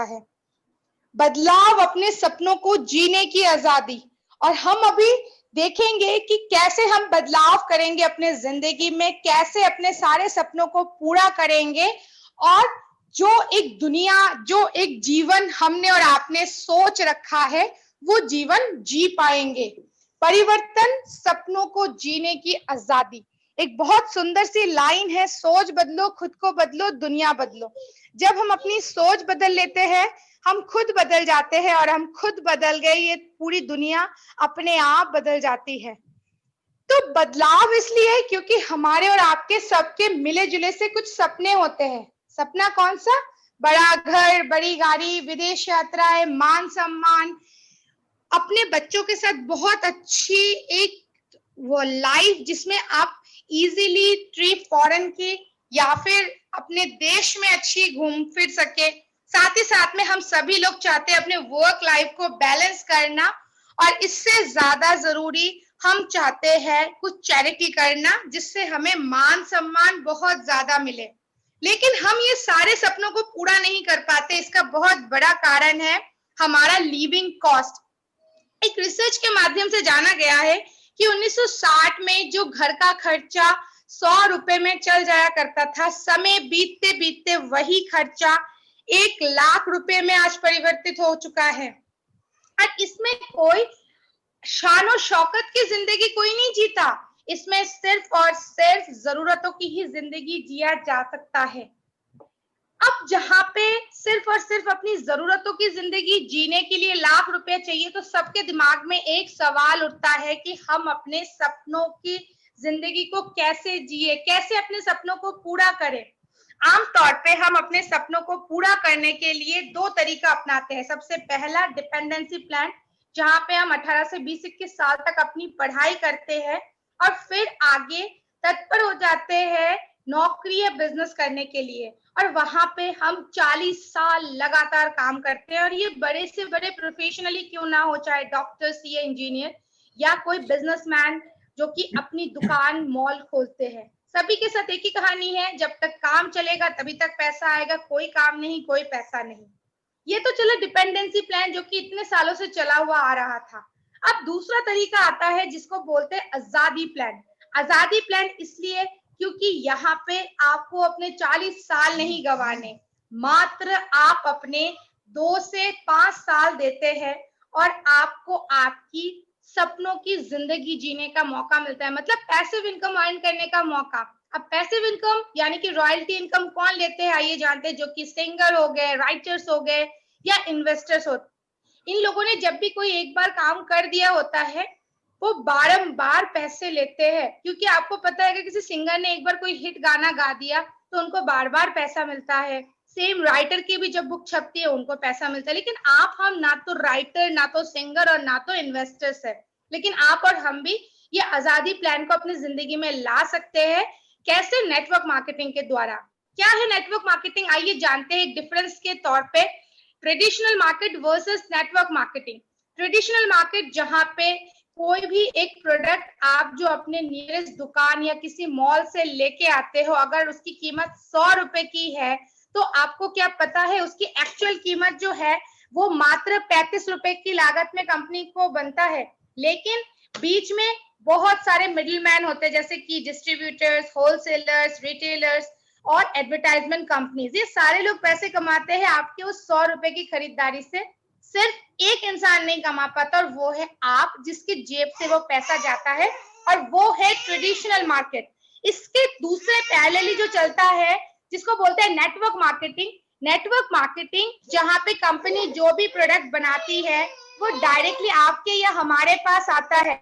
है। बदलाव अपने सपनों को जीने की आजादी। और हम अभी देखेंगे कि कैसे हम बदलाव करेंगे अपने जिंदगी में, कैसे अपने सारे सपनों को पूरा करेंगे और जो एक दुनिया, जो एक जीवन हमने और आपने सोच रखा है वो जीवन जी पाएंगे। परिवर्तन, सपनों को जीने की आजादी। एक बहुत सुंदर सी लाइन है, सोच बदलो, खुद को बदलो, दुनिया बदलो। जब हम अपनी सोच बदल लेते हैं हम खुद बदल जाते हैं, और हम खुद बदल गए ये पूरी दुनिया अपने आप बदल जाती है। तो बदलाव इसलिए है क्योंकि हमारे और आपके सबके मिले जुले से कुछ सपने होते हैं। सपना कौन सा? बड़ा घर, बड़ी गाड़ी, विदेश यात्राएं, मान सम्मान, अपने बच्चों के साथ बहुत अच्छी एक वो लाइफ जिसमें आप इजीली ट्रिप फॉरेन की या फिर अपने देश में अच्छी घूम फिर सके। साथ ही साथ में हम सभी लोग चाहते हैं अपने वर्क लाइफ को बैलेंस करना, और इससे ज्यादा जरूरी हम चाहते हैं कुछ चैरिटी करना जिससे हमें मान सम्मान बहुत ज्यादा मिले। लेकिन हम ये सारे सपनों को पूरा नहीं कर पाते। इसका बहुत बड़ा कारण है हमारा लिविंग कॉस्ट। एक रिसर्च के माध्यम से जाना गया है कि 1960 में जो घर का खर्चा 100 रुपए में चल जाया करता था, समय बीतते बीतते वही खर्चा 1 लाख रुपए में आज परिवर्तित हो चुका है। और इसमें कोई शान शौकत की जिंदगी कोई नहीं जीता, इसमें सिर्फ और सिर्फ जरूरतों की ही जिंदगी जिया जा सकता है। अब जहां पे सिर्फ और सिर्फ अपनी जरूरतों की जिंदगी जीने के लिए लाख रुपए चाहिए, तो सबके दिमाग में एक सवाल उठता है कि हम अपने सपनों की जिंदगी को कैसे जिए, कैसे अपने सपनों को पूरा करें। आमतौर पे हम अपने सपनों को पूरा करने के लिए 2 तरीका अपनाते हैं। सबसे पहला डिपेंडेंसी प्लान, जहां पे हम 18 से 20-21 साल तक अपनी पढ़ाई करते हैं और फिर आगे तत्पर हो जाते हैं नौकरी या बिजनेस करने के लिए, और वहां पे हम 40 साल लगातार काम करते हैं। और ये बड़े से बड़े प्रोफेशनली क्यों ना हो, चाहे डॉक्टर, सीए, इंजीनियर या कोई बिजनेसमैन जो कि अपनी दुकान, मॉल खोलते हैं, सभी के साथ एक ही कहानी है, जब तक काम चलेगा तभी तक पैसा आएगा, कोई काम नहीं कोई पैसा नहीं। ये तो चलो डिपेंडेंसी प्लान जो कि इतने सालों से चला हुआ आ रहा था। अब दूसरा तरीका आता है जिसको बोलते हैं आजादी प्लान। आजादी प्लान इसलिए क्योंकि यहाँ पे आपको अपने 40 साल नहीं गंवाने, मात्र आप अपने 2 से 5 साल देते हैं और आपको आपकी सपनों की जिंदगी जीने का मौका मिलता है, मतलब पैसिव इनकम अर्न करने का मौका। अब पैसिव इनकम यानी कि रॉयल्टी इनकम कौन लेते हैं आइए जानते हैं, जो कि सिंगर हो गए, राइटर्स हो गए या इन्वेस्टर्स हो। इन लोगों ने जब भी कोई एक बार काम कर दिया होता है वो बारंबार पैसे लेते हैं, क्योंकि आपको पता है कि किसी सिंगर ने एक बार कोई हिट गाना गा दिया तो उनको बार बार पैसा मिलता है। सेम राइटर की भी जब बुक छपती है उनको पैसा मिलता है। लेकिन आप हम ना तो राइटर, ना तो सिंगर और ना तो इन्वेस्टर्स है, लेकिन आप और हम भी ये आजादी प्लान को अपनी जिंदगी में ला सकते हैं। कैसे? नेटवर्क मार्केटिंग के द्वारा। क्या है नेटवर्क मार्केटिंग, आइए जानते हैं एक डिफरेंस के तौर पे। Traditional market versus network marketing. Traditional market जहां पे कोई भी एक प्रोडक्ट आप जो अपने नियरेस्ट दुकान या किसी मॉल से लेके आते हो, अगर उसकी कीमत 100 रुपए की है तो आपको क्या पता है उसकी एक्चुअल कीमत जो है वो मात्र 35 रुपए की लागत में कंपनी को बनता है। लेकिन बीच में बहुत सारे मिडिलमैन होते हैं, जैसे कि डिस्ट्रीब्यूटर्स, होलसेलर्स, रिटेलर्स और एडवर्टाइजमेंट कंपनीज। ये सारे लोग पैसे कमाते हैं आपके उस 100 रुपए की खरीदारी से। सिर्फ एक इंसान नहीं कमा पाता और वो है आप, जिसके जेब से वो पैसा जाता है, और वो है ट्रेडिशनल मार्केट। इसके दूसरे पैरेलली जो चलता है जिसको बोलते हैं नेटवर्क मार्केटिंग। नेटवर्क मार्केटिंग जहां पे कंपनी जो भी प्रोडक्ट बनाती है वो डायरेक्टली आपके या हमारे पास आता है,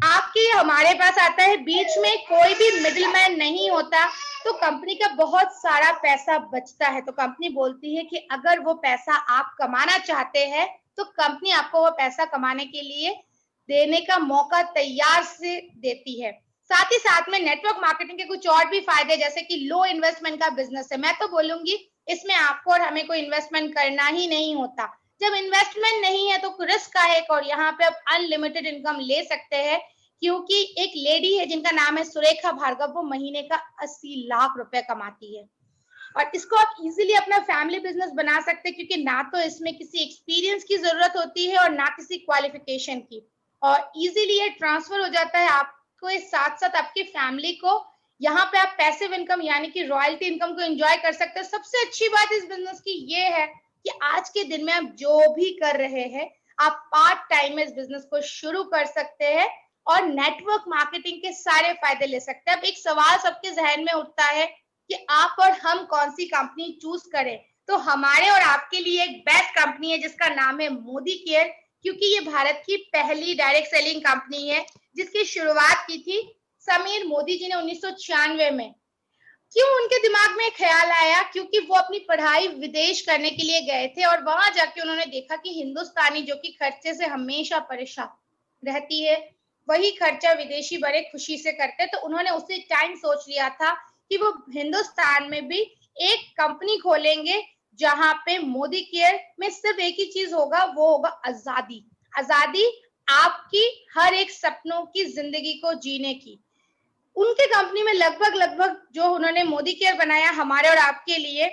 आपके या हमारे पास आता है, बीच में कोई भी मिडिलमैन नहीं होता, तो कंपनी का बहुत सारा पैसा बचता है। तो कंपनी बोलती है कि अगर वो पैसा आप कमाना चाहते हैं तो कंपनी आपको वो पैसा कमाने के लिए देने का मौका तैयार से देती है। साथ ही साथ में नेटवर्क मार्केटिंग के कुछ और भी फायदे, जैसे कि लो इन्वेस्टमेंट का बिजनेस है। मैं तो बोलूंगी इसमें आपको और हमें कोई इन्वेस्टमेंट करना ही नहीं होता। जब इन्वेस्टमेंट नहीं है तो रिस्क का है, और यहाँ पे आप अनलिमिटेड इनकम ले सकते हैं, क्योंकि एक लेडी है जिनका नाम है सुरेखा भार्गव, वो महीने का 80 लाख रुपए कमाती है और इसको आप इजीली अपना फैमिली बिजनेस बना सकते हैं, क्योंकि ना तो इसमें किसी एक्सपीरियंस की जरूरत होती है और ना किसी क्वालिफिकेशन की, और इजीली ये ट्रांसफर हो जाता है आपको, इस साथ साथ आपकी फैमिली को। यहाँ पे आप पैसिव इनकम यानी कि रॉयल्टी इनकम को एंजॉय कर सकते हैं। सबसे अच्छी बात इस बिजनेस की ये है कि आज के दिन में आप जो भी कर रहे हैं, आप पार्ट टाइम में इस बिजनेस को शुरू कर सकते हैं और नेटवर्क मार्केटिंग के सारे फायदे ले सकते हैं। अब एक सवाल सबके जहन में उठता है कि आप और हम कौन सी कंपनी चूज करें, तो हमारे और आपके लिए एक बेस्ट कंपनी है जिसका नाम है मोदी केयर, क्योंकि ये भारत की पहली डायरेक्ट सेलिंग कंपनी है जिसकी शुरुआत की थी समीर मोदी जी ने 1996 में। क्यों उनके दिमाग में ख्याल आया? क्योंकि वो अपनी पढ़ाई विदेश करने के लिए गए थे और वहां जाके उन्होंने देखा कि हिंदुस्तानी जो कि खर्चे से हमेशा परेशान रहती है, वही खर्चा विदेशी बड़े खुशी से करते। तो उन्होंने उसी टाइम सोच लिया था कि वो हिंदुस्तान में भी एक कंपनी खोलेंगे जहां पे मोदी केयर में सिर्फ एक ही चीज होगा, वो होगा आजादी। आजादी आपकी हर एक सपनों की जिंदगी को जीने की। उनके कंपनी में लगभग जो उन्होंने मोदी केयर बनाया हमारे और आपके लिए,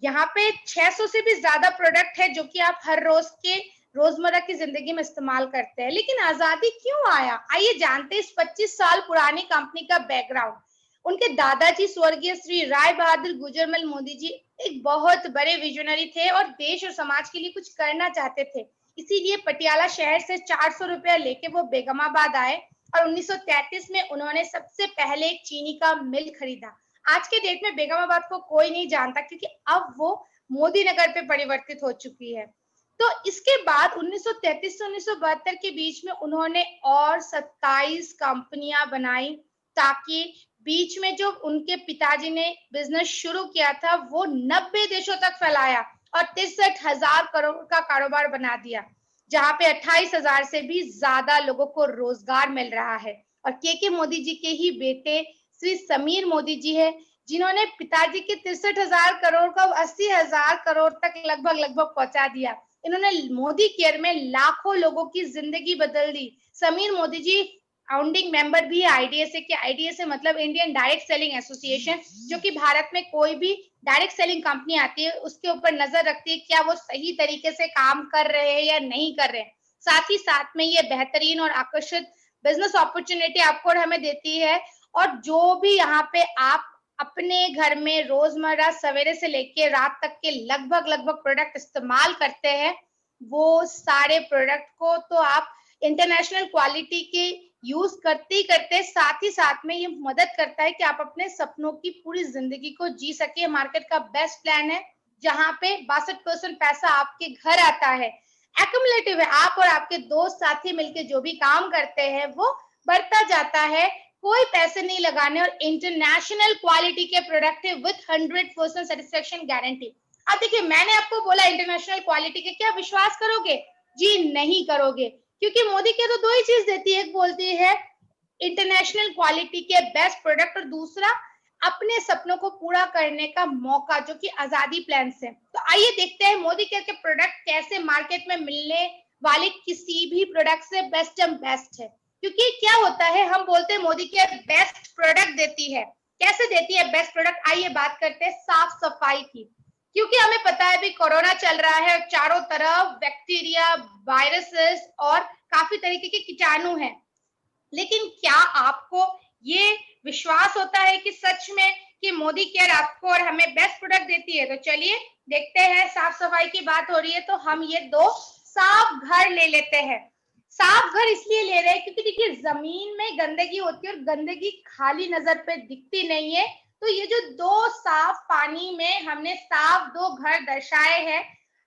यहाँ पे 600 से भी ज्यादा प्रोडक्ट है जो कि आप हर रोज के रोजमर्रा की जिंदगी में इस्तेमाल करते हैं। लेकिन आजादी क्यों आया, आइए जानते हैं इस 25 साल पुरानी कंपनी का बैकग्राउंड। उनके दादाजी स्वर्गीय श्री राय बहादुर गुजरमल मोदी जी एक बहुत बड़े विजनरी थे और देश और समाज के लिए कुछ करना चाहते थे। इसीलिए पटियाला शहर से 400 रुपया लेके वो बेगमाबाद आए और 1933 में उन्होंने सबसे पहले एक चीनी का मिल खरीदा। आज के डेट में बेगमाबाद को कोई नहीं जानता क्योंकि अब वो मोदी नगर पे परिवर्तित हो चुकी है। तो इसके बाद 1933 से 1972 के बीच में उन्होंने और 27 कंपनियां बनाई, ताकि बीच में जो उनके पिताजी ने बिजनेस शुरू किया था वो 90 देशों तक फैलाया और 63,000 करोड़ का कारोबार बना दिया, जहां पे 28,000 से भी ज्यादा लोगों को रोजगार मिल रहा है। और के मोदी जी के ही बेटे श्री समीर मोदी जी है, जिन्होंने पिताजी के 63,000 करोड़ को 80,000 करोड़ तक लगभग पहुंचा दिया। इन्होंने मोदी केयर में लाखों लोगों की जिंदगी बदल दी। समीर मोदी जी फाउंडिंग मेंबर भी है आईडीएसए के। आईडीएसए मतलब इंडियन डायरेक्ट सेलिंग एसोसिएशन, जो कि भारत में कोई भी डायरेक्ट सेलिंग कंपनी आती है उसके ऊपर नजर रखती है क्या वो सही तरीके से काम कर रहे हैं या नहीं कर रहे हैं। साथ ही साथ में ये बेहतरीन और आकर्षित बिजनेस अपॉर्चुनिटी आपको और हमें देती है। और जो भी यहाँ पे आप अपने घर में रोजमर्रा सवेरे से लेके रात तक के लगभग प्रोडक्ट इस्तेमाल करते हैं, वो सारे प्रोडक्ट को तो आप इंटरनेशनल क्वालिटी के यूज करते ही करते, साथ ही साथ में ये मदद करता है कि आप अपने सपनों की पूरी जिंदगी को जी सके। मार्केट का बेस्ट प्लान है जहां पे 62% पैसा आपके घर आता है, एक्युमुलेटिव है। आप और आपके दोस्त साथी मिलके जो भी काम करते हैं वो बढ़ता जाता है, कोई पैसे नहीं लगाने और इंटरनेशनल क्वालिटी के प्रोडक्ट है विद 100% सेटिस्फेक्शन गारंटी। अब देखिए, मैंने आपको बोला इंटरनेशनल क्वालिटी के, क्या विश्वास करोगे? जी नहीं करोगे, क्योंकि मोदी के तो दो ही चीज देती है, एक बोलती है इंटरनेशनल क्वालिटी के बेस्ट प्रोडक्ट और दूसरा अपने सपनों को पूरा करने का मौका, जो कि आजादी प्लान से। तो आइए देखते हैं मोदी केयर के प्रोडक्ट कैसे मार्केट में मिलने वाले किसी भी प्रोडक्ट से बेस्ट एंड बेस्ट है। क्योंकि क्या होता है, हम बोलते हैं मोदी केयर बेस्ट प्रोडक्ट देती है। कैसे देती है बेस्ट प्रोडक्ट? आइए बात करते हैं साफ सफाई की। क्योंकि हमें पता है अभी कोरोना चल रहा है और चारों तरफ बैक्टीरिया, वायरसेस और काफी तरीके के कीटाणु हैं। लेकिन क्या आपको ये विश्वास होता है कि सच में कि मोदी केयर आपको और हमें बेस्ट प्रोडक्ट देती है? तो चलिए देखते हैं। साफ सफाई की बात हो रही है तो हम ये दो साफ घर ले लेते हैं। साफ घर इसलिए ले रहे हैं क्योंकि देखिए, जमीन में गंदगी होती है और गंदगी खाली नजर पे दिखती नहीं है। तो ये जो दो साफ पानी में हमने साफ दो घर दर्शाए हैं।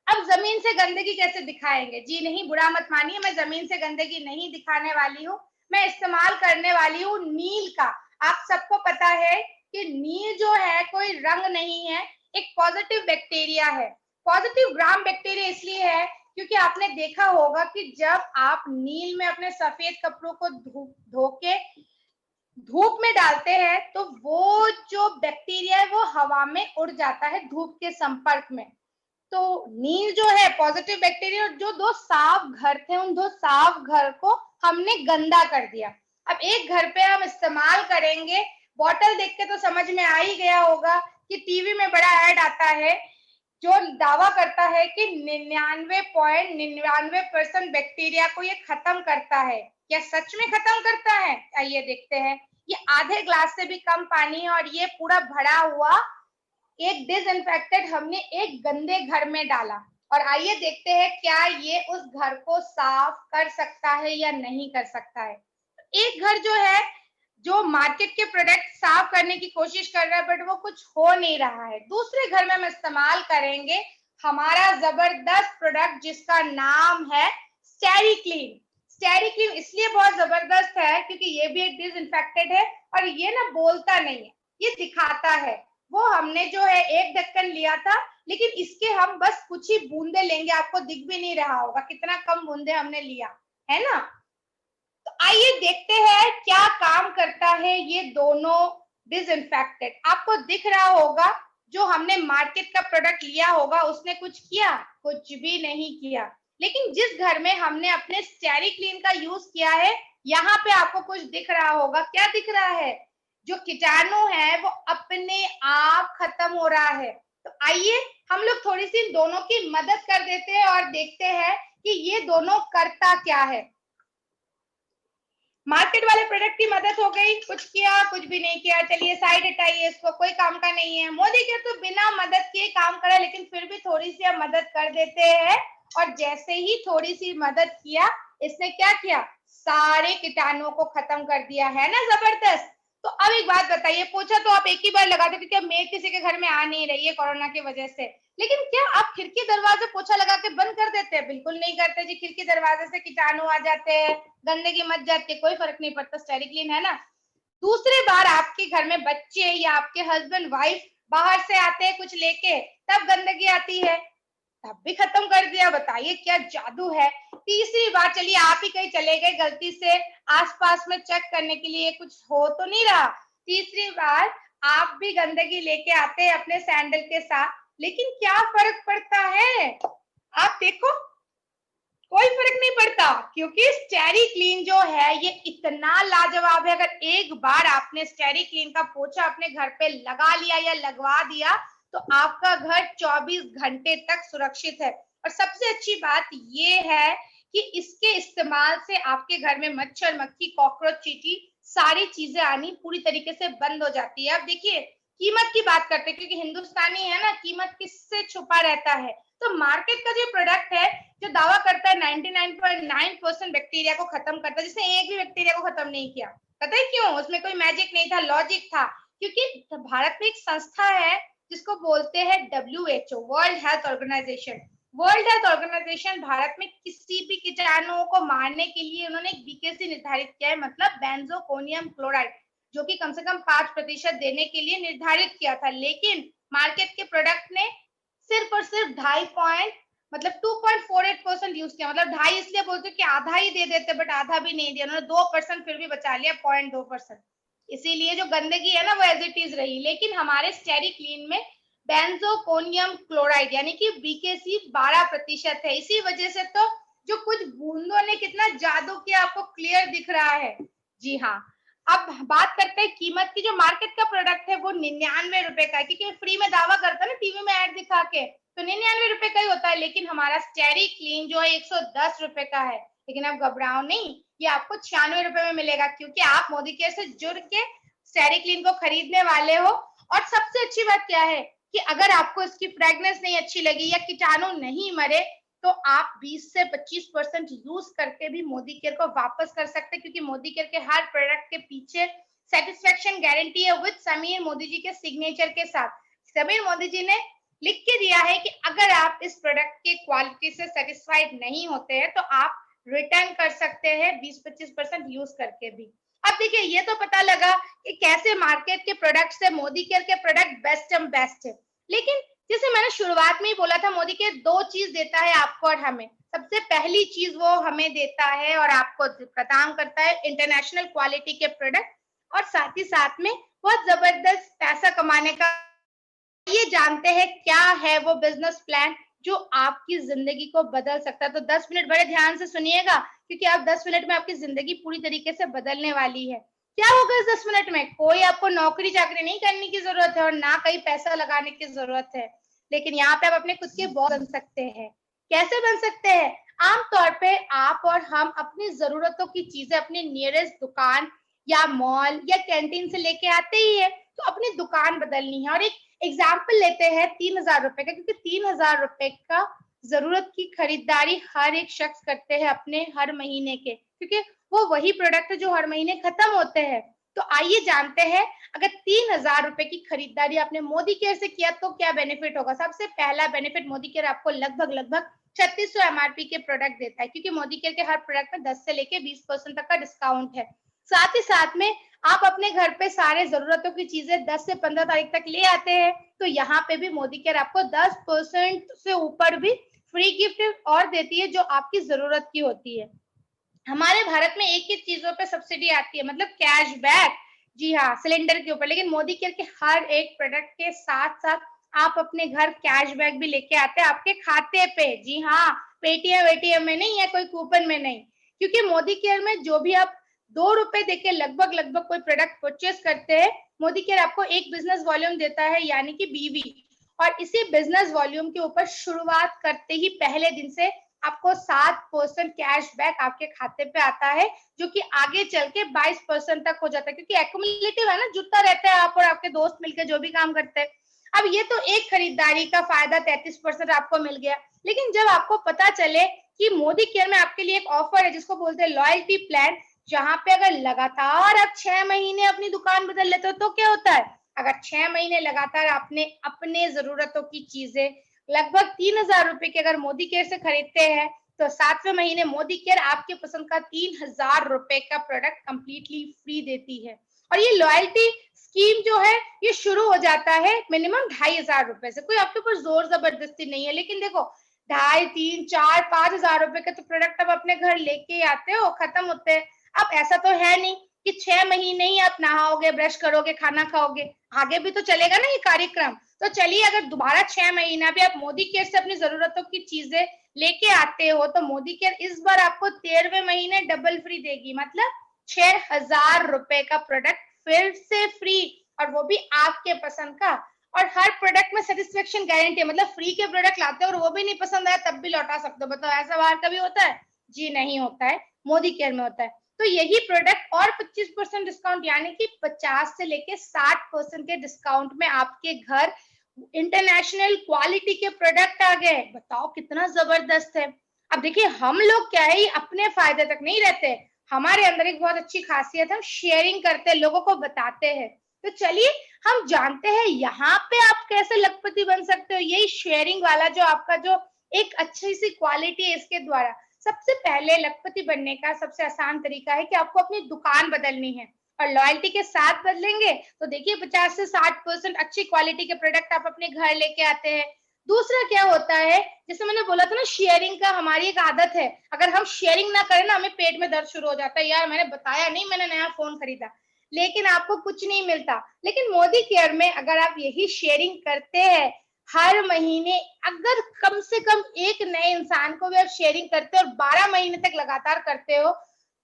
अब जमीन से गंदगी कैसे दिखाएंगे? जी नहीं, बुरा मत मानिए, मैं जमीन से गंदगी नहीं दिखाने वाली हूँ। मैं इस्तेमाल करने वाली हूँ नील का। आप सबको पता है कि नील जो है कोई रंग नहीं है, एक पॉजिटिव बैक्टीरिया है। पॉजिटिव ग्राम बैक्टीरिया इसलिए है क्योंकि आपने देखा होगा कि जब आप नील में अपने सफेद कपड़ों को धो के धूप में डालते हैं तो वो जो बैक्टीरिया है वो हवा में उड़ जाता है धूप के संपर्क में। तो नील जो है पॉजिटिव बैक्टीरिया, और जो दो साफ घर थे उन दो साफ घर को हमने गंदा कर दिया। अब एक घर पे हम इस्तेमाल करेंगे, बॉटल देख के तो समझ में आ ही गया होगा कि टीवी में बड़ा ऐड आता है जो दावा करता है कि 99.99% बैक्टीरिया को ये खत्म करता है। क्या सच में खत्म करता है? आइए देखते हैं। ये आधे ग्लास से भी कम पानी है और ये पूरा भरा हुआ एक डिसइंफेक्टेड हमने एक गंदे घर में डाला, और आइए देखते हैं क्या ये उस घर को साफ कर सकता है या नहीं कर सकता है। एक घर जो है, जो मार्केट के प्रोडक्ट साफ करने की कोशिश कर रहा है बट वो कुछ हो नहीं रहा है। दूसरे घर में हम इस्तेमाल करेंगे हमारा जबरदस्त प्रोडक्ट जिसका नाम है स्टेरी क्लीन। स्टेरी क्लीन इसलिए बहुत जबरदस्त है क्योंकि ये भी एक डिसइंफेक्टेड है और ये ना बोलता नहीं है, ये दिखाता है। वो हमने जो है एक ढक्कन लिया था, लेकिन इसके हम बस कुछ ही बूंदे लेंगे, आपको दिख भी नहीं रहा होगा कितना कम बूंदे हमने लिया है ना। तो आइए देखते हैं क्या काम करता है ये दोनों डिसइंफेक्टेड। आपको दिख रहा होगा जो हमने मार्केट का प्रोडक्ट लिया होगा उसने कुछ किया? कुछ भी नहीं किया। लेकिन जिस घर में हमने अपने स्टेरी क्लीन का यूज किया है, यहाँ पे आपको कुछ दिख रहा होगा। क्या दिख रहा है? जो कीटाणु है वो अपने आप खत्म हो रहा है। तो आइए हम लोग थोड़ी सी दोनों की मदद कर देते हैं और देखते हैं कि ये दोनों करता क्या है। मार्केट वाले प्रोडक्ट की मदद हो गई, कुछ किया? कुछ भी नहीं किया। चलिए साइड हटाइए, इसको कोई काम का नहीं है। मोदी के तो बिना मदद किए काम करा, लेकिन फिर भी थोड़ी सी हम मदद कर देते हैं। और जैसे ही थोड़ी सी मदद किया, इसने क्या किया? सारे कीटाणुओं को खत्म कर दिया है ना। जबरदस्त। तो अब एक बात बताइए, पोछा तो आप एक ही बार लगाते क्योंकि अब मेड किसी के घर में आ नहीं रही है कोरोना की वजह से, लेकिन क्या आप खिड़की दरवाजे पोछा लगा के बंद कर देते हैं? बिल्कुल नहीं करते जी। खिड़की दरवाजे से कीटाणु आ जाते हैं, गंदगी मच जाती है, कोई फर्क नहीं पड़ता, स्टेरी क्लीन है ना। दूसरी बार आपके घर में बच्चे या आपके हस्बैंड वाइफ बाहर से आते हैं कुछ लेके, तब गंदगी आती है, तब भी खत्म कर दिया। बताइए क्या जादू है। तीसरी बार चलिए आप ही कहीं चले गए गलती से आसपास में चेक करने के लिए, कुछ हो तो नहीं रहा। तीसरी बार आप भी गंदगी लेके आते हैं अपने सैंडल के साथ, लेकिन क्या फर्क पड़ता है? आप देखो, कोई फर्क नहीं पड़ता, क्योंकि स्टेरी क्लीन जो है ये इतना लाजवाब है। अगर एक बार आपने स्टेरी क्लीन का पोछा अपने घर पे लगा लिया या लगवा दिया तो आपका घर 24 घंटे तक सुरक्षित है। और सबसे अच्छी बात ये है कि इसके इस्तेमाल से आपके घर में मच्छर, मक्खी, कॉकरोच, चींटी सारी चीजें आनी पूरी तरीके से बंद हो जाती है। अब देखिए कीमत की बात करते हैं, क्योंकि हिंदुस्तानी है ना, कीमत किससे छुपा रहता है। तो मार्केट का जो प्रोडक्ट है जो दावा करता है 99.9% बैक्टीरिया को खत्म करता है, जिसने एक भी बैक्टीरिया को खत्म नहीं किया। पता है क्यों? उसमें कोई मैजिक नहीं था, लॉजिक था। क्योंकि भारत में एक संस्था है जिसको बोलते हैं WHO, world health organization. World health organization Bharat में किसी भी कीटाणुओं को मारने के लिए उन्होंने एक बीकेसी निर्धारित किया है, मतलब बेंजोकोनियम क्लोराइड, जो कि कम से कम 5% देने के लिए निर्धारित किया था। लेकिन मार्केट के प्रोडक्ट ने सिर्फ और सिर्फ 2.5 मतलब 2.48% यूज किया। मतलब 2.5 इसलिए बोलते कि आधा ही दे देते, बट आधा भी नहीं दिया उन्होंने, 2% फिर भी बचा लिया, 0.2%। इसीलिए जो गंदगी है ना वो एज इट इज रही। लेकिन हमारे स्टेरी क्लीन में बेंजोकोनियम क्लोराइड यानी कि बीकेसी 12% है। इसी वजह से तो जो कुछ बूंदों ने कितना जादू किया आपको क्लियर दिख रहा है। जी हाँ। अब बात करते हैं कीमत की। जो मार्केट का प्रोडक्ट है वो 99 रुपए का है, क्योंकि फ्री में दावा करता है ना टीवी में ऐड दिखा के, तो 99 रुपए का ही होता है। लेकिन हमारा स्टेरी क्लीन जो है 110 रुपए का है। लेकिन आप घबराओ नहीं, ये आपको 96 रुपए में मिलेगा, क्योंकि आप मोदी केयर से जुड़ के स्टेरी क्लीन को खरीदने वाले हो। और सबसे अच्छी बात क्या है कि अगर आपको इसकी फ्रेग्रेंस नहीं अच्छी लगी या कीटाणु नहीं मरे, तो आप 20 से 25% यूज करके भी मोदी केयर को वापस कर सकते हैं, क्योंकि मोदी केयर के हर प्रोडक्ट के पीछे सेटिस्फेक्शन गारंटी है विद समीर मोदी जी के सिग्नेचर के साथ। समीर मोदी जी ने लिख के दिया है कि अगर आप इस प्रोडक्ट के क्वालिटी से सेटिस्फाइड नहीं होते हैं तो आप रिटर्न कर सकते हैं 20-25% यूज करके भी। अब देखिए ये तो पता लगा कि कैसे मार्केट के प्रोडक्ट से मोदी केयर के प्रोडक्ट बेस्ट है। लेकिन जैसे मैंने शुरुआत में ही बोला था, मोदी केयर दो चीज देता है आपको और हमें। सबसे पहली चीज वो हमें देता है और आपको प्रदान करता है इंटरनेशनल क्वालिटी के प्रोडक्ट, और साथ ही साथ में बहुत जबरदस्त पैसा कमाने का। ये जानते हैं क्या है वो बिजनेस प्लान जो आपकी जिंदगी को बदल सकता है। तो 10 मिनट बड़े ध्यान से सुनिएगा क्योंकि आप 10 मिनट में आपकी जिंदगी पूरी तरीके से बदलने वाली है। क्या होगा इस 10 मिनट में? कोई आपको नौकरी चाकरी नहीं करने की जरूरत है और ना कहीं पैसा लगाने की जरूरत है, लेकिन यहाँ पे आप अपने खुद के बॉस बन सकते हैं। कैसे बन सकते हैं? आमतौर पे आप और हम अपनी जरूरतों की चीजें अपनी नियरेस्ट दुकान या मॉल या कैंटीन से लेके आते ही है, तो अपनी दुकान बदलनी है। और एक एग्जाम्पल लेते हैं 3,000 रुपए का, क्योंकि 3,000 रुपए का जरूरत की खरीदारी हर एक शख्स करते हैं अपने हर महीने के, क्योंकि वो वही प्रोडक्ट जो हर महीने खत्म होते हैं। तो आइए जानते हैं, अगर 3,000 रुपए की खरीदारी आपने मोदी केयर से किया तो क्या बेनिफिट होगा। सबसे पहला बेनिफिट, मोदी केयर आपको लगभग 3600 एमआरपी के प्रोडक्ट देता है, क्योंकि मोदी केयर के हर प्रोडक्ट में 10 से लेके 20% तक का डिस्काउंट है। साथ ही साथ में आप अपने घर पे सारे जरूरतों की चीजें 10 से 15 तारीख तक ले आते हैं, तो यहाँ पे भी मोदी केयर आपको 10% से ऊपर भी फ्री गिफ्ट और देती है जो आपकी जरूरत की होती है। हमारे भारत में एक ही चीजों पे सब्सिडी आती है, मतलब कैशबैक। जी हाँ, सिलेंडर के ऊपर, लेकिन मोदी केयर के हर एक प्रोडक्ट के साथ साथ आप अपने घर कैशबैक भी लेके आते हैं आपके खाते पे। जी हाँ, पेटीएम वेटीएम में नहीं है, कोई कूपन में नहीं, क्योंकि मोदी केयर में जो भी आप 2 रुपए देके लगभग कोई प्रोडक्ट परचेस करते हैं, मोदी केयर आपको एक बिजनेस वॉल्यूम देता है, यानी कि बीवी। और इसी बिजनेस वॉल्यूम के ऊपर शुरुआत करते ही पहले दिन से आपको 7% कैशबैक आपके खाते पे आता है, जो कि आगे चल के 22% तक हो जाता है, क्योंकि एक्यूमुलेटिव है ना, जुटता रहता है, आप और आपके दोस्त मिलकर जो भी काम करते हैं। अब ये तो एक खरीदारी का फायदा 33% आपको मिल गया, लेकिन जब आपको पता चले कि मोदी केयर में आपके लिए एक ऑफर है जिसको बोलते हैं लॉयल्टी प्लान, जहां पे अगर लगातार आप 6 महीने अपनी दुकान बदल लेते हो तो क्या होता है। अगर 6 महीने लगातार आपने अपने जरूरतों की चीजें लगभग 3,000 रुपए की अगर मोदी केयर से खरीदते हैं, तो 7वें महीने मोदी केयर आपके पसंद का 3,000 रुपए का प्रोडक्ट कंप्लीटली फ्री देती है। और ये लॉयल्टी स्कीम जो है ये शुरू हो जाता है मिनिमम 2,500 रुपए से। कोई आपके ऊपर जोर जबरदस्ती नहीं है, लेकिन देखो 2,500, 3,000, 4,000, 5,000 रुपए के तो प्रोडक्ट आप अपने घर लेके आते हो, खत्म होते हैं। अब ऐसा तो है नहीं कि 6 महीने ही आप नहाओगे, ब्रश करोगे, खाना खाओगे, आगे भी तो चलेगा ना ये कार्यक्रम। तो चलिए, अगर दोबारा 6 महीना भी आप मोदी केयर से अपनी जरूरतों की चीजें लेके आते हो, तो मोदी केयर इस बार आपको 13वें महीने डबल फ्री देगी, मतलब 6,000 रुपए का प्रोडक्ट फिर से फ्री, और वो भी आपके पसंद का। और हर प्रोडक्ट में सेटिस्फेक्शन गारंटी है, मतलब फ्री के प्रोडक्ट लाते हो और वो भी नहीं पसंद आया तब भी लौटा सकते हो। बताओ ऐसा बाहर कभी होता है? जी नहीं होता है, मोदी केयर में होता है। तो यही प्रोडक्ट और 25% डिस्काउंट, यानी कि 50 से लेके 60% के डिस्काउंट में आपके घर इंटरनेशनल क्वालिटी के प्रोडक्ट आ गए। बताओ कितना जबरदस्त है। अब देखिए, हम लोग क्या है, अपने फायदे तक नहीं रहते, हमारे अंदर एक बहुत अच्छी खासियत है, शेयरिंग करते हैं, लोगों को बताते हैं। तो चलिए हम जानते हैं यहाँ पे आप कैसे लखपति बन सकते हो, यही शेयरिंग वाला जो आपका जो एक अच्छी सी क्वालिटी है इसके द्वारा। सबसे पहले लखपति बनने का सबसे आसान तरीका है कि आपको अपनी दुकान बदलनी है, और लॉयल्टी के साथ बदलेंगे तो देखिए 50 से 60% अच्छी क्वालिटी के प्रोडक्ट आप अपने घर लेके आते हैं। दूसरा क्या होता है, जैसे मैंने बोला था ना, शेयरिंग का हमारी एक आदत है, अगर हम शेयरिंग ना करें ना, हमें पेट में दर्द शुरू हो जाता है, यार मैंने बताया नहीं मैंने नया फोन खरीदा, लेकिन आपको कुछ नहीं मिलता। लेकिन मोदी केयर में अगर आप यही शेयरिंग करते हैं, हर महीने अगर कम से कम एक नए इंसान को भी आप शेयरिंग करते हो और 12 महीने तक लगातार करते हो,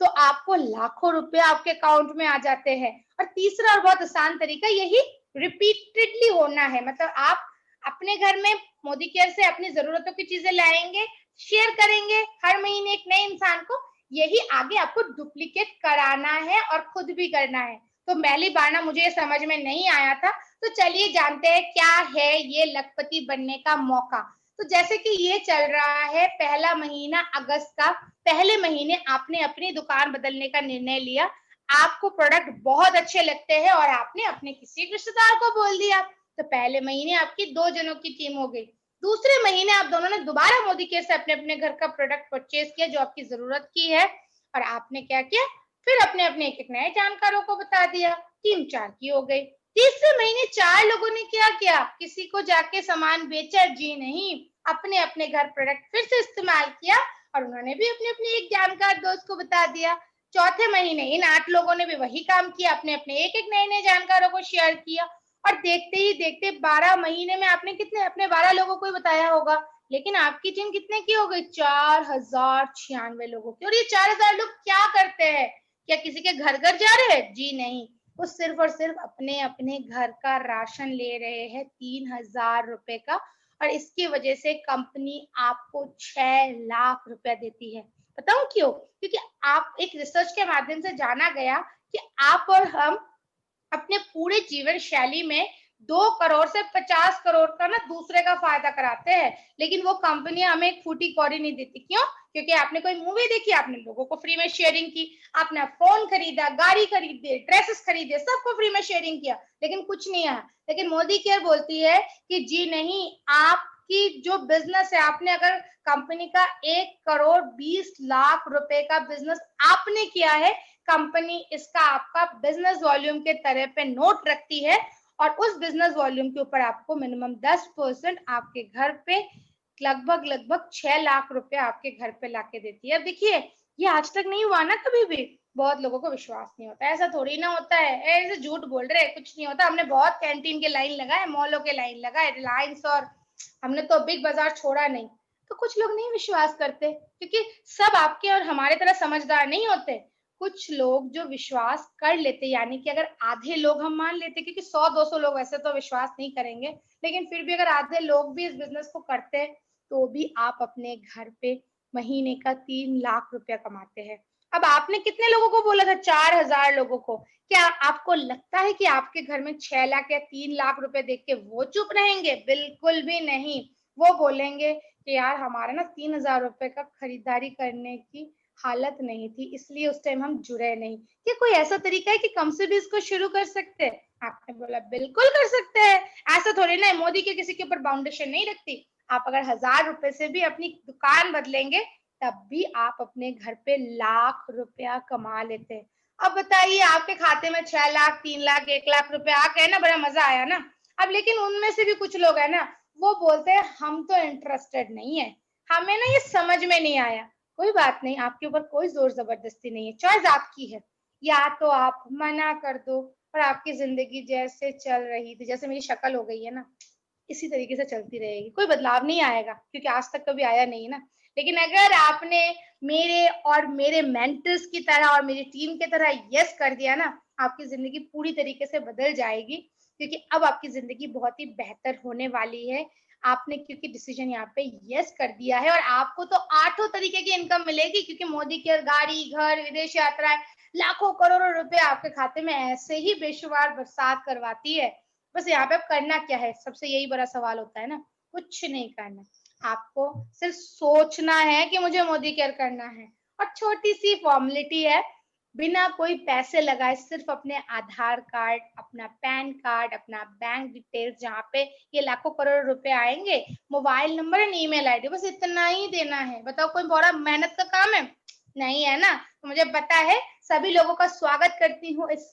तो आपको लाखों रुपए आपके अकाउंट में आ जाते हैं। और तीसरा और बहुत आसान तरीका यही रिपीटेडली होना है, मतलब आप अपने घर में मोदी केयर से अपनी जरूरतों की चीजें लाएंगे, शेयर करेंगे हर महीने एक नए इंसान को, यही आगे आपको डुप्लीकेट कराना है और खुद भी करना है। तो पहली बार ना मुझे ये समझ में नहीं आया था, तो चलिए जानते हैं क्या है ये लखपति बनने का मौका। तो जैसे कि ये चल रहा है पहला महीना अगस्त का, पहले महीने आपने अपनी दुकान बदलने का निर्णय लिया, आपको प्रोडक्ट बहुत अच्छे लगते हैं और आपने अपने किसी रिश्तेदार को बोल दिया, तो पहले महीने आपकी 2 जनों की टीम हो गई। दूसरे महीने आप दोनों ने दोबारा मोदी केयर से अपने अपने घर का प्रोडक्ट परचेज किया जो आपकी जरूरत की है, और आपने क्या किया, फिर अपने अपने एक एक नए जानकारों को बता दिया, टीम 4 की हो गई। तीसरे महीने 4 लोगों ने क्या किया, किसी को जाके सामान बेचा, जी नहीं, अपने अपने घर प्रोडक्ट फिर से इस्तेमाल किया और उन्होंने भी अपने अपने एक जानकार दोस्त को बता दिया। चौथे महीने इन 8 लोगों ने भी वही काम किया, अपने अपने एक एक नए नए जानकारों को शेयर किया, और देखते ही देखते 12 महीने में आपने कितने अपने 12 लोगों को ही बताया होगा, लेकिन आपकी टीम कितने की हो गई? 4096 लोगों की। और ये 4000 लोग क्या करते हैं? क्या किसी के घर घर जा रहे हैं? जी नहीं, वो सिर्फ और सिर्फ अपने अपने घर का राशन ले रहे हैं 3000 रुपए का। और इसकी वजह से कंपनी आपको 6 लाख रुपया देती है। बताऊं क्यों? क्योंकि आप, एक रिसर्च के माध्यम से जाना गया कि आप और हम अपने पूरे जीवन शैली में 2 करोड़ से 50 करोड़ का ना दूसरे का फायदा कराते हैं, लेकिन वो कंपनी हमें एक फूटी कौड़ी नहीं देती। क्यों? क्योंकि आपने कोई मूवी देखी, आपने लोगों को फ्री में शेयरिंग की, आपने फोन खरीदा, गाड़ी खरीदे, ड्रेसेस खरीदे, सबको फ्री में शेयरिंग किया, लेकिन कुछ नहीं आया। लेकिन मोदी केयर बोलती है कि जी नहीं, आपकी जो बिजनेस है, आपने अगर कंपनी का 1 करोड़ 20 लाख रुपए का बिजनेस आपने किया है, कंपनी इसका आपका बिजनेस वॉल्यूम के तरह पे नोट रखती है और उस बिजनेस वॉल्यूम के ऊपर आपको मिनिमम 10% आपके घर पे लगभग लगभग 6 लाख रुपए आपके घर पे लाके देती है। अब देखिए, ये आज तक नहीं हुआ ना कभी भी। बहुत लोगों को विश्वास नहीं होता, ऐसा थोड़ी ना होता है, ऐसे झूठ बोल रहे हैं, कुछ नहीं होता। हमने बहुत कैंटीन के लाइन लगाए, मॉलों के लाइन लगाए, रिलायंस, और हमने तो बिग बाजार छोड़ा नहीं। तो कुछ लोग नहीं विश्वास करते, क्योंकि सब आपके और हमारे तरह समझदार नहीं होते। कुछ लोग जो विश्वास कर लेते, यानी कि अगर आधे लोग हम मान लेते, क्योंकि 100-200 लोग वैसे तो विश्वास नहीं करेंगे, लेकिन फिर भी अगर आधे लोग भी इस बिजनेस को करते हैं, तो भी आप अपने घर पे महीने का 3 लाख रुपया कमाते हैं। अब आपने कितने लोगों को बोला था? 4000 लोगों को। क्या आपको लगता है कि आपके घर में 6 लाख या 3 लाख रुपए देख के वो चुप रहेंगे? बिल्कुल भी नहीं। वो बोलेंगे कि यार, हमारा ना 3000 रुपए का खरीदारी करने की हालत नहीं थी, इसलिए उस टाइम हम जुड़े नहीं। क्या कोई ऐसा तरीका है कि कम से भी इसको शुरू कर सकते हैं? आपने बोला बिल्कुल कर सकते हैं। ऐसा थोड़ी ना है, मोदी के किसी के ऊपर बाउंडेशन नहीं रखती। आप अगर 1000 रुपए से भी अपनी दुकान बदलेंगे, तब भी आप अपने घर पे लाख रुपया कमा लेते हैं। अब बताइए, आपके खाते में 6 लाख, 3 लाख, 1 लाख रुपए आ गए ना, बड़ा मजा आया ना। अब लेकिन उनमें से भी कुछ लोग है ना, वो बोलते हैं हम तो इंटरेस्टेड नहीं है, हमें ना ये समझ में नहीं आया। कोई बात नहीं, आपके ऊपर कोई जोर जबरदस्ती नहीं है, चॉइस आपकी है। या तो आप मना कर दो और आपकी जिंदगी जैसे चल रही थी, जैसे मेरी शक्ल हो गई है ना, इसी तरीके से चलती रहेगी, कोई बदलाव नहीं आएगा, क्योंकि आज तक कभी आया नहीं ना। लेकिन अगर आपने मेरे और मेरे मेंटर्स की तरह और मेरी टीम की तरह यस कर दिया ना, आपकी जिंदगी पूरी तरीके से बदल जाएगी, क्योंकि अब आपकी जिंदगी बहुत ही बेहतर होने वाली है। आपने क्योंकि डिसीजन यहाँ पे यस कर दिया है, और आपको तो 8 तरीके की इनकम मिलेगी, क्योंकि मोदी की गाड़ी, घर, विदेश यात्राएं, लाखों करोड़ों रुपए आपके खाते में ऐसे ही बेशुमार बरसात करवाती है। बस यहाँ पे अब करना क्या है, सबसे यही बड़ा सवाल होता है ना। कुछ नहीं करना, आपको सिर्फ सोचना है कि मुझे मोदी केयर करना है, और छोटी सी फॉर्मेलिटी है, बिना कोई पैसे लगाए सिर्फ अपने आधार कार्ड, अपना पैन कार्ड, अपना बैंक डिटेल्स, जहाँ पे ये लाखों करोड़ रुपए आएंगे, mobile number and email ID, बस इतना ही देना है। बताओ, कोई बड़ा मेहनत का काम है? नहीं है ना। तो मुझे पता है, सभी लोगों का स्वागत करती हूँ इस